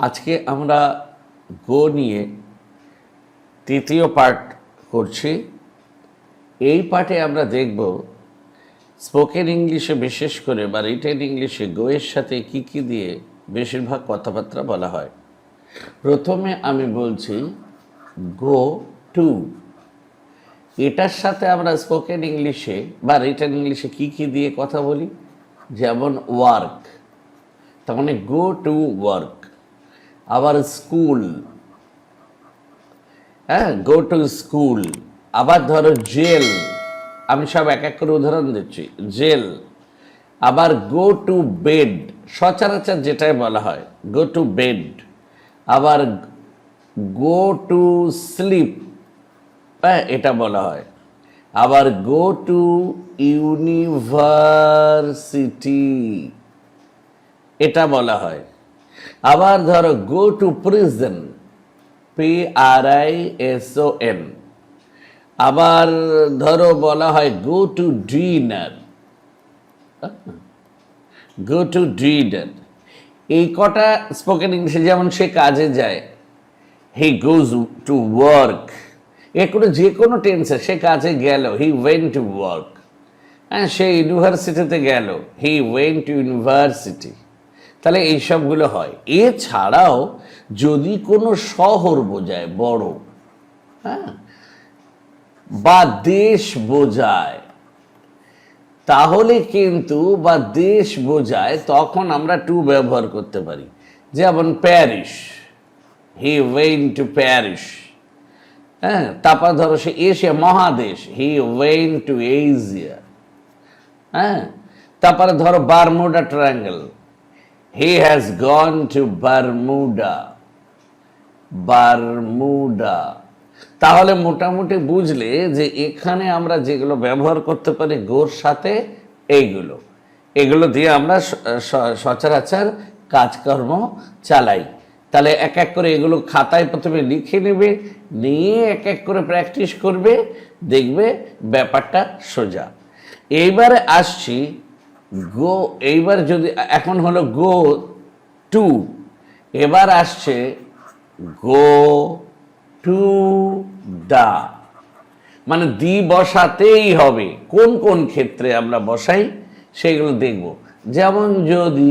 আজকে আমরা গো নিয়ে তৃতীয় পার্ট করছি। এই পার্টে আমরা দেখব স্পোকেন ইংলিশে বিশেষ করে বা রিটেন ইংলিশে গো এর সাথে কি কি দিয়ে বেশিরভাগ কথাবার্তা বলা হয়। প্রথমে আমি বলছি গো টু। এটার সাথে আমরা স্পোকেন ইংলিশে বা রিটেন ইংলিশে কি কি দিয়ে কথা বলি, যেমন ওয়ার্ক, তার মানে গো টু ওয়ার্ক। আবার স্কুল, হ্যাঁ, গো টু স্কুল। আবার ধরো জেল, আমি সব এক এক করে উদাহরণ দিচ্ছি। জেল। আবার গো টু বেড, সচরাচর যেটাই বলা হয় গো টু বেড। আবার গো টু স্লিপ, হ্যাঁ, এটা বলা হয়। আবার গো টু ইউনিভার্সিটি, এটা বলা হয়। আবার ধরো গো টু প্রিজন, PRISON। আবার ধরো বলা হয় go to dinner, go to dinner. এই কটা স্পোকেন ইংলিশে, যেমন সে কাজে যায়, হি গোজ টু ওয়ার্ক। এ কোনো যে কোনো টেন্সে সে কাজে গেল, হি ওয়েন্ট টু ওয়ার্ক। হ্যাঁ, সে ইউনিভার্সিটিতে গেল, হি ওয়েন্ট টু ইউনিভার্সিটি। তাহলে এইসবগুলো হয়। এছাড়াও যদি কোনো শহর বোঝায় বড়, হ্যাঁ, বা দেশ বোঝায়, তাহলে কিন্তু বা দেশ বোঝায় তখন আমরা টু ব্যবহার করতে পারি। যেমন Paris, he went to Paris. হ্যাঁ, তারপর ধরো সে এশিয়া মহাদেশ, হি ওয়েন্ট টু এশিয়া। হ্যাঁ, তারপরে ধরো Bermuda triangle, he has gone to Bermuda, Bermuda. তাহলে মোটামুটি বুঝলে যে এখানে আমরা যেগুলো ব্যবহার করতে পারি গোর সাথে, এগুলো দিয়ে আমরা সচরাচর কাজকর্ম চালাই। তাহলে এক এক করে এগুলো খাতায় প্রথমে লিখে নেবে, নিয়ে এক এক করে প্র্যাকটিস করবে, দেখবে ব্যাপারটা সোজা। এইবারে আসছি গো। এইবার যদি এখন হলো গো টু, এবার আসছে গো টু দা, মানে দি বসাতেই হবে। কোন কোন ক্ষেত্রে আমরা বসাই সেগুলো দেখব। যেমন যদি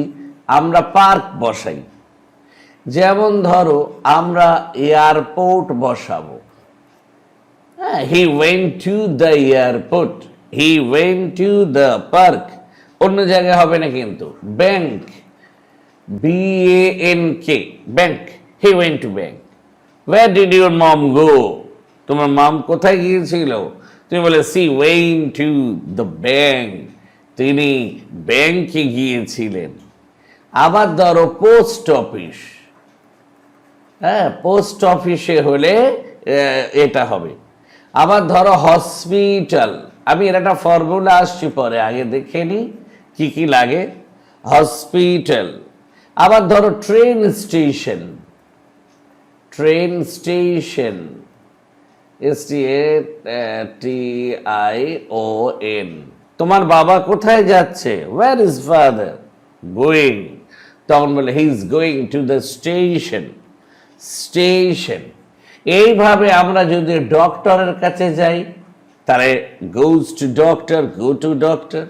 আমরা পার্ক বসাই, যেমন ধরো আমরা এয়ারপোর্ট বসাবো, হ্যাঁ, he went to the airport, he went to the park. অন্য জায়গায় হবে না কিন্তু। Bank, BANK, bank, he went to bank. Where did your mom go, তোমার মম কোথায় গিয়েছিল? তুমি বলে she went to the bank, তিনি ব্যাংকে গিয়েছিলেন। আবার ধরো পোস্ট অফিস, হ্যাঁ, পোস্ট অফিসে হলে এটা হবে। আবার ধরো হসপিটাল, আমি এর একটা ফর্মুলা আসছি পরে, আগে দেখে নি কি কি লাগে। হসপিটাল। আবার ধরো train station, train station, STATION। তোমার বাবা কোথায় যাচ্ছে? ওয়্যার ইজ ফাদার গোয়িং, তখন বলে he is going to the station, station. এইভাবে আমরা যদি ডক্টরের কাছে যাই তাহলে goes to doctor, go to doctor.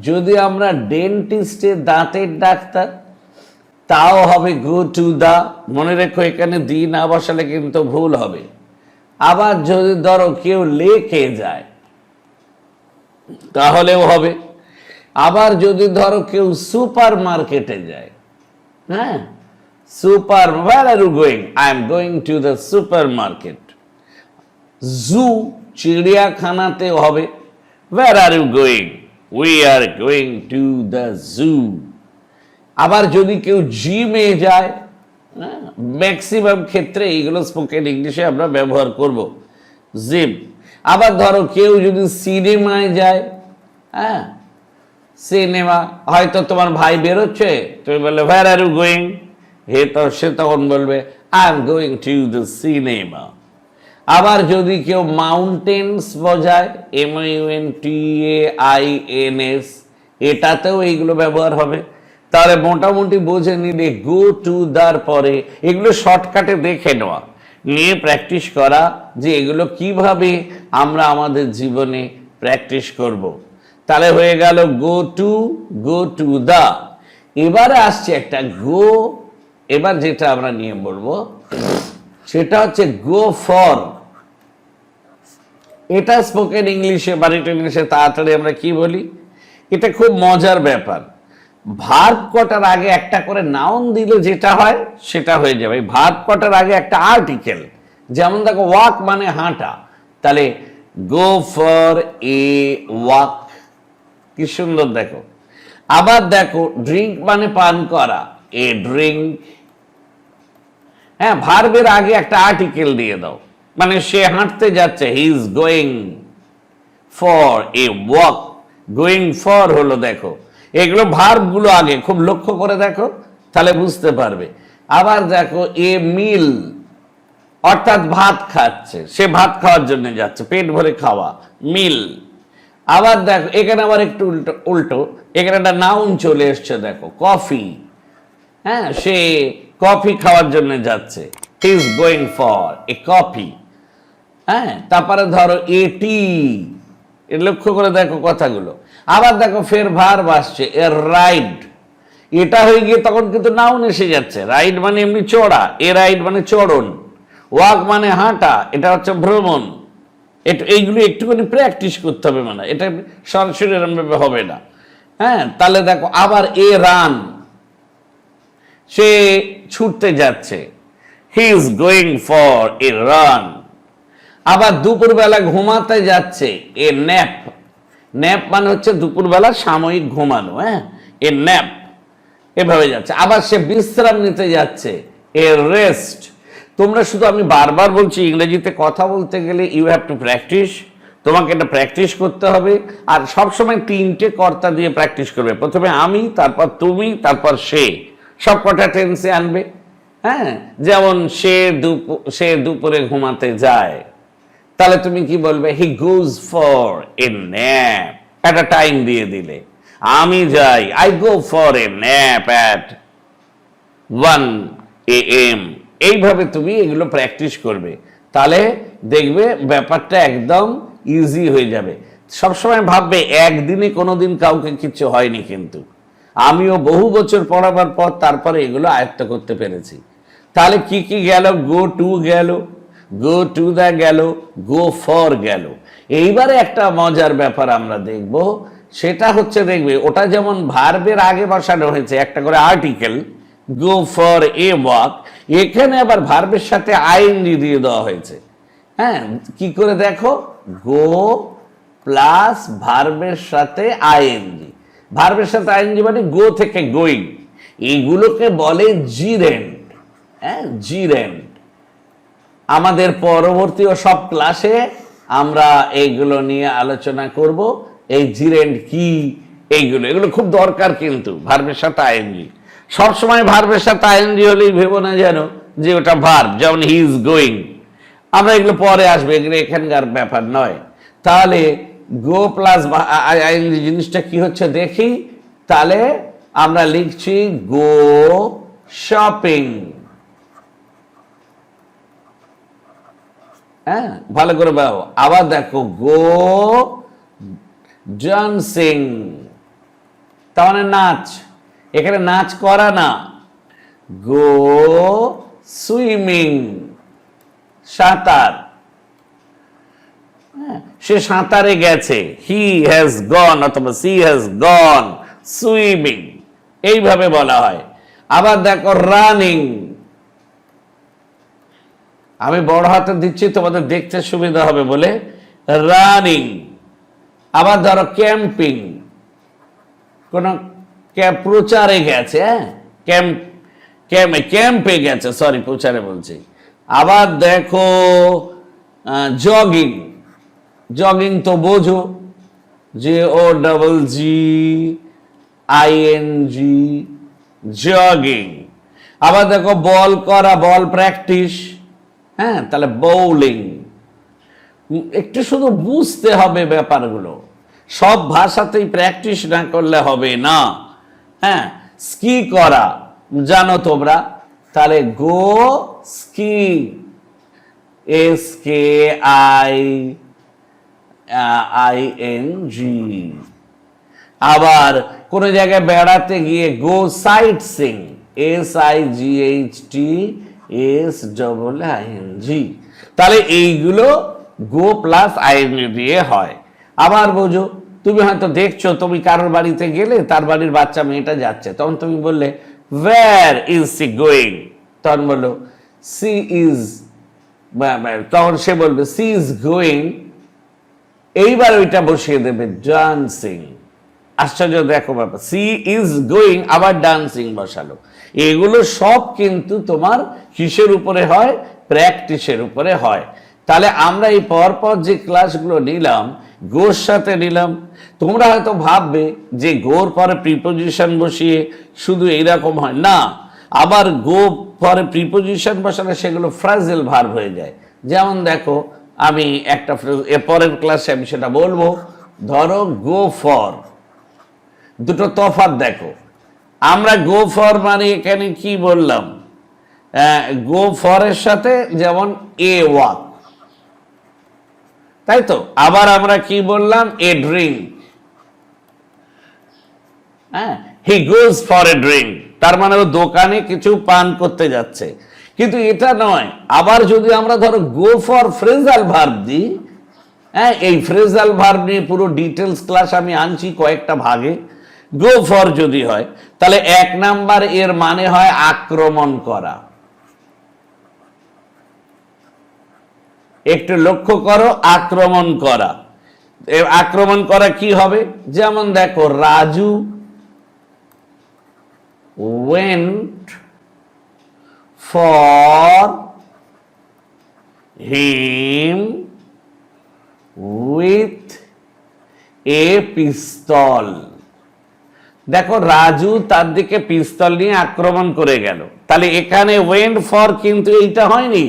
যদি আমরা ডেন্টিস্টে, দাঁতের ডাক্তার, তাও হবে গো টু দা। মনে রেখো এখানে দি না বসালে কিন্তু ভুল হবে। আবার যদি ধরো কেউ লেকে যায় তাহলেও হবে। আবার যদি ধরো কেউ সুপার মার্কেটে যায়, হ্যাঁ, super, where are you going? I am going to the supermarket. জু, চিড়িয়াখানাতে হবে, where are you going? We are going to the zoo. আবার যদি কেউ জিমে যায়, ম্যাক্সিমাম ক্ষেত্রে এইগুলো স্পোকেন ইংলিশে আমরা ব্যবহার করব, জিম। আবার ধরো কেউ যদি সিনেমায় যায়, হ্যাঁ, সিনেমা, হয়তো তোমার ভাই বেরোচ্ছে, তুমি বললে where are you going? সে তখন বলবে I am going to the cinema. আবার যদি কেউ মাউন্টেন্স বোঝায়, MOUNTAINS, এটাতেও এইগুলো ব্যবহার হবে। তাহলে মোটামুটি বুঝে নিলে গো টু দার পরে এগুলো শর্টকাটে দেখে নেওয়া, নিয়ে প্র্যাকটিস করা যে এগুলো কিভাবে আমরা আমাদের জীবনে প্র্যাকটিস করব। তাহলে হয়ে গেল গো টু দা। এবারে আসছে একটা গো, এবার যেটা আমরা নিয়ে বলবো সেটা হচ্ছে গো ফর। এটা স্পোকেন ইংলিশে বা রিটেন ইংলিশে তাড়াতাড়ি আমরা কি বলি, এটা খুব মজার ব্যাপার। ভার্ব কটার আগে একটা করে নাউন দিলে যেটা হয় সেটা হয়ে যাবে। ভার্ব কটার আগে একটা আর্টিকেল, যেমন দেখো ওয়াক মানে হাঁটা, তাহলে গো ফর এ ওয়াক, কি সুন্দর দেখো। আবার দেখো ড্রিঙ্ক মানে পান করা, এ ড্রিঙ্ক। হ্যাঁ, ভার্বের আগে একটা আর্টিকেল দিয়ে দাও, মানে সে হাঁটতে যাচ্ছে, he is going for a walk. Going for হলো, দেখো এগুলো ভার্ব গুলো আগে খুব লক্ষ্য করে দেখো, তাহলে বুঝতে পারবে। আবার দেখো এ মিল, অর্থাৎ ভাত খাচ্ছে, সে ভাত খাওয়ার জন্য যাচ্ছে, পেট ভরে খাওয়া, মিল। আবার দেখো এখানে আবার একটু উল্টো এখানে একটা নাউন চলে এসছে, দেখো কফি। হ্যাঁ, সে কফি খাওয়ার জন্য যাচ্ছে, he is going for a coffee. হ্যাঁ, তারপরে ধরো এটি, লক্ষ্য করে দেখো কথাগুলো। আবার দেখো ফের ভার্ব আসছে, এ রাইড। এটা হয়ে গিয়ে তখন কিন্তু নাউন এসে যাচ্ছে। রাইড মানে এমনি চড়া, এ রাইড মানে চড়ন। ওয়াক মানে হাঁটা, এটা হচ্ছে ভ্রমণ। এইগুলো একটুখানি প্র্যাকটিস করতে হবে, মানে এটা সরাসরি এরকম ভাবে হবে না। হ্যাঁ, তাহলে দেখো আবার এ রান, সে ছুটতে যাচ্ছে, he is going for a run. আবার দুপুরবেলা ঘুমাতে যাচ্ছে, এ ন্যাপ। ন্যাপ মানে হচ্ছে দুপুরবেলা সাময়িক ঘুমানো। হ্যাঁ, এ ন্যাপ, এভাবে যাচ্ছে। আবার সে বিশ্রাম নিতে যাচ্ছে, এ রেস্ট। তোমরা শুধু, আমি বারবার বলছি, ইংরেজিতে কথা বলতে গেলে ইউ হ্যাভ টু প্র্যাকটিস, তোমাকে এটা প্র্যাকটিস করতে হবে। আর সবসময় তিনটে কর্তা দিয়ে প্র্যাকটিস করবে, প্রথমে আমি, তারপর তুমি, তারপর সে, সব কটা টেন্সে আনবে। হ্যাঁ, যেমন সে দুপুরে ঘুমাতে যায়, তাহলে তুমি কি বলবে, হি গোজ ফর এ ন্যাপ, একটা টাইম দিয়ে দিলে। আমি যাই, I go for a nap at 1 AM। এইভাবে তুমি এগুলো প্র্যাকটিস করবে, তাহলে দেখবে ব্যাপারটা একদম ইজি হয়ে যাবে। সবসময় ভাববে একদিনে কোনোদিন কাউকে কিছু হয়নি, কিন্তু আমিও বহু বছর পড়াবার পর তারপরে এগুলো আয়ত্ত করতে পেরেছি। তাহলে কি কি গেল, গো টু গেল, গো টু দ্য গেল, গো ফর গেল। এইবারে একটা মজার ব্যাপার আমরা দেখব, সেটা হচ্ছে দেখবে ওটা যেমন ভার্বের আগে বসানো হয়েছে একটা করে article, go for a walk, এখানে আবার ভার্বের সাথে আইএনজি দিয়ে দেওয়া হয়েছে। হ্যাঁ, কি করে দেখো, গো প্লাস ভার্বের সাথে আইএনজি। ভার্বের সাথে আইএনজি মানে গো থেকে গোয়িং, এগুলোকে বলে জিরেন্ট। হ্যাঁ, জিরেন্ট। আমাদের পরবর্তী সব ক্লাসে আমরা এইগুলো নিয়ে আলোচনা করব, এই জিরেন্ট কি, এগুলো খুব দরকার। কিন্তু ভার্বের সাথে আইএনজি, সবসময় ভার্বের সাথে আইএনজি হলেই ভেবো না যেন যে ওটা ভার্ব, যেমন হি ইজ গোয়িং। আমরা এগুলো পরে আসবে, এগুলো এখানকার ব্যাপার নয়। তাহলে গো প্লাস আইএনজি জিনিসটা কি হচ্ছে দেখি। তাহলে আমরা লিখছি গো শপিং। হ্যাঁ, ভালো করে বাবু। আবার দেখো গো ডান্সিং, তার মানে নাচ, এখানে নাচ করা না। গো সুইমিং, সাঁতার। সে সাঁতারে গেছে, হি হ্যাজ গন অথবা সি হ্যাজ গন সুইমিং, এইভাবে বলা হয়। আবার দেখো রানিং, আমি বড় হাতে দিচ্ছি তোমাদের দেখতে সুবিধা হবে বলে, রানিং। আবার ধরো ক্যাম্পিং, কোন প্রচারে গেছে, হ্যাঁ ক্যাম্পে গেছে, সরি প্রচারে বলছি। আবার দেখো জগিং, জগিং তো বোঝো, JOGGING, জগিং। আবার দেখো বল করা, বল প্র্যাকটিস। হ্যাঁ, তাহলে বোলিং। একটু শুধু বুঝতে হবে ব্যাপারগুলো, সব ভাষাতেই প্র্যাকটিস না করলে হবে না। হ্যাঁ, স্কি করা জানো তোমরা, তাহলে গো স্কি, SKIING। আবার কোন জায়গায় বেড়াতে গিয়ে গো সাইট সিং, SIGHTSIING। তাহলে এইগুলো গো প্লাস আইএনজি দিয়ে হয়। আবার বোঝো, তুমি হয়তো দেখছো তুমি কারোর বাড়িতে গেলে তার বাড়ির বাচ্চা মেয়েটা যাচ্ছে, তখন তুমি বললে ওয়্যার ইজ সি গোয়িং, তখন বললো সি ইজ, তখন সে বলবে সি ইজ গোয়িং, এইবার ওইটা বসিয়ে দেবে ডান্সিং। আশ্চর্য দেখো ব্যাপার, সি ইজ গোয়িং আবার ডান্সিং বসালো। এগুলো সব কিন্তু তোমার কিসের উপরে হয়? প্র্যাকটিসের উপরে হয়। তাহলে আমরা এই পরপর যে ক্লাসগুলো নিলাম, গোর সাথে নিলাম। তোমরা হয়তো ভাববে যে গোর পরে প্রিপোজিশন বসিয়ে শুধু এইরকম হয় না, আবার গো পরে প্রিপোজিশন বসালে সেগুলো ফ্রাজেল ভার্ব হয়ে যায়। যেমন দেখো, আমি একটা পরের ক্লাসে আমি সেটা বলবো। ধরো গো ফর, দুটো তফাৎ দেখো। আমরা গো ফর মানে এখানে কি বললাম? গো ফরের সাথে যেমন এ ওয়াক, তাই তো। আবার আমরা কি বললাম? এ ড্রিঙ্ক, হ্যাঁ, হি গোজ ফর এ ড্রিঙ্ক, তার মানে ও দোকানে কিছু পান করতে যাচ্ছে। কিন্তু এটা নয়। আবার যদি আমরা ধরো গো ফর ফ্রেজাল ভার্ব দিই, হ্যাঁ, এই ফ্রেজাল ভার্ব নিয়ে পুরো ডিটেলস ক্লাস আমি আনছি কয়েকটা ভাগে। গো ফর যদি হয়, তাহলে 1 নাম্বার এর মানে হয় আক্রমণ করা। একটু লক্ষ্য করো, আক্রমণ করা। আক্রমণ করা কি হবে? যেমন দেখো, Raju went for him with a pistol। দেখো, রাজু তার দিকে পিস্তল নিয়ে আক্রমণ করে গেল। তাহলে এখানে ওয়েন্ট ফর কিন্তু এইটা হয়নি।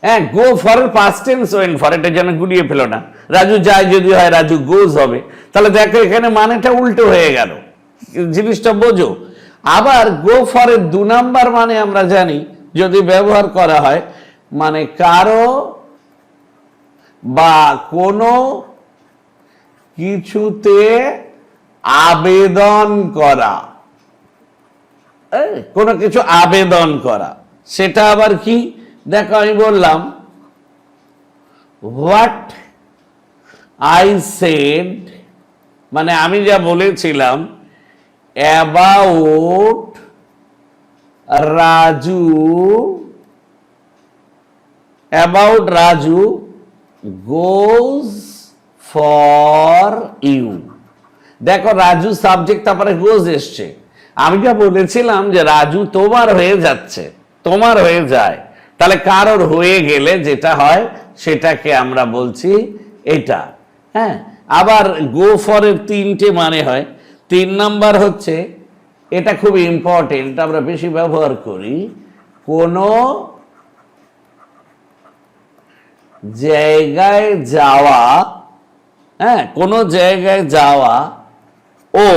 হ্যাঁ, go for past tense went for, এটা যেন গুলিয়ে ফেলো না। রাজু যায় যদি হয় রাজু গোজ হবে। তাহলে দেখো এখানে মানেটা উল্টো হয়ে গেল, জিনিসটা বোঝো। আবার গো ফরের 2 নাম্বার মানে আমরা জানি যদি ব্যবহার করা হয়, মানে কারো বা কোনো কিছুতে আবেদন করা, কোনো কিছু আবেদন করা। সেটা আবার কি? দেখো, আমি বললাম হোয়াট আই সেড, মানে আমি যা বলেছিলাম about Raju goes for you. দেখো, রাজু সাবজেক্ট, তারপরে গোজ এসছে। আমি যা বলেছিলাম যে রাজু তোমার হয়ে যাচ্ছে, তোমার হয়ে যায়, তাহলে কারোর হয়ে গেলে যেটা হয় সেটাকে আমরা বলছি এটা। হ্যাঁ, আবার গো ফরের 3টে মানে হয়। 3 নাম্বার হচ্ছে, এটা খুব ইম্পর্টেন্ট, এটা আমরা বেশি ব্যবহার করি, কোনো জায়গায় যাওয়া। হ্যাঁ, কোনো জায়গায় যাওয়া ও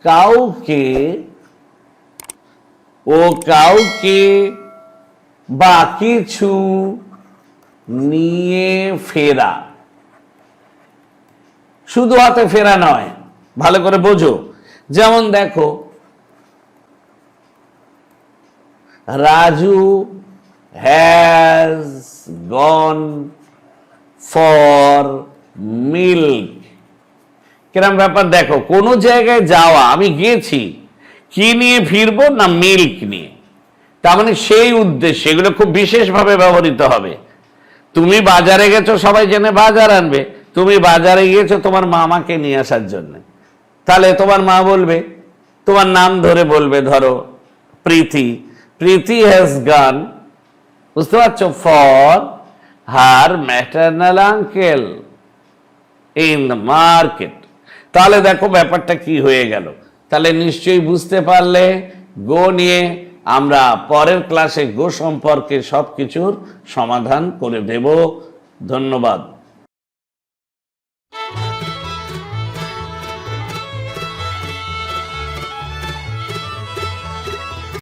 কাউকে বা কিছু নিয়ে ফেরা। শুধু হাতে ফেরা নয়, ভালো করে বোঝো। যেমন দেখো, Raju has gone for milk. কিরম ব্যাপার দেখো, কোনো জায়গায় যাওয়া, আমি গিয়েছি, কি নিয়ে ফিরবো? না, মিল্ক নিয়ে। তার মানে সেই উদ্দেশ্যে এগুলো খুব বিশেষভাবে ব্যবহৃত হবে। তুমি বাজারে গেছো, সবাই জেনে বাজার আনবে। তুমি বাজারে গিয়েছো তোমার মামাকে নিয়ে আসার জন্য, তাহলে তোমার মা বলবে, তোমার নাম ধরে বলবে, ধরো প্রীতি, প্রীতি হ্যাজ গান, বুঝতে পারছো, for her maternal uncle in the market. তাহলে দেখো ব্যাপারটা কি হয়ে গেল। তাহলে নিশ্চয়ই বুঝতে পারলে গো নিয়ে আমরা পরের ক্লাসে গো সম্পর্কে সবকিছুর সমাধান করে দেব। ধন্যবাদ।